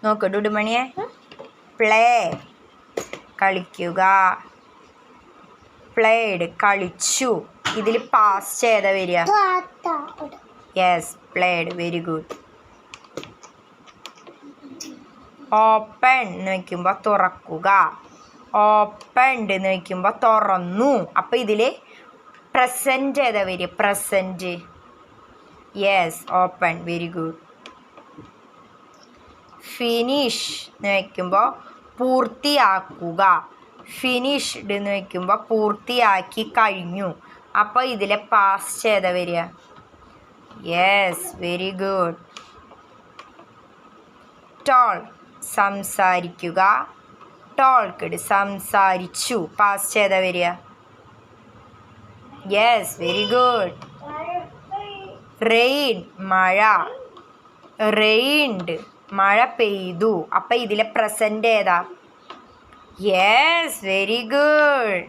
നോക്ക് ഡുഡുമണിയെ. പ്ലേ കളിക്കുക. പ്ലേഡ് കളിച്ചു. ഇതിൽ പാസ്റ്റ് ഏതാ വരിക? Yes, played. Very good. Open എന്ന് വയ്ക്കുമ്പോൾ തുറക്കുക. ഓപ്പൺഡ് എന്ന് വയ്ക്കുമ്പോൾ തുറന്നു. അപ്പം ഇതിൽ പ്രസൻറ്റ് ഏതാ വരിക? Present. Yes, open. Very good. Finish എന്ന് വയ്ക്കുമ്പോൾ പൂർത്തിയാക്കുക. ഫിനിഷ്ഡ് എന്ന് വയ്ക്കുമ്പോൾ പൂർത്തിയാക്കി കഴിഞ്ഞു. അപ്പോൾ ഇതിലെ പാസ്റ്റ് ഏതാ വരിക? Yes, very good. ടോൾ സംസാരിക്കുക. ടോൾക്ക്ഡ് സംസാരിച്ചു. പാസ്റ്റ് ഏതാ വരിക? Yes, very good. റെയിൻ മഴ. റെയിൻഡ് മഴ പെയ്തു. അപ്പം ഇതിലെ പ്രസൻറ്റ് ഏതാ? Yes, very good.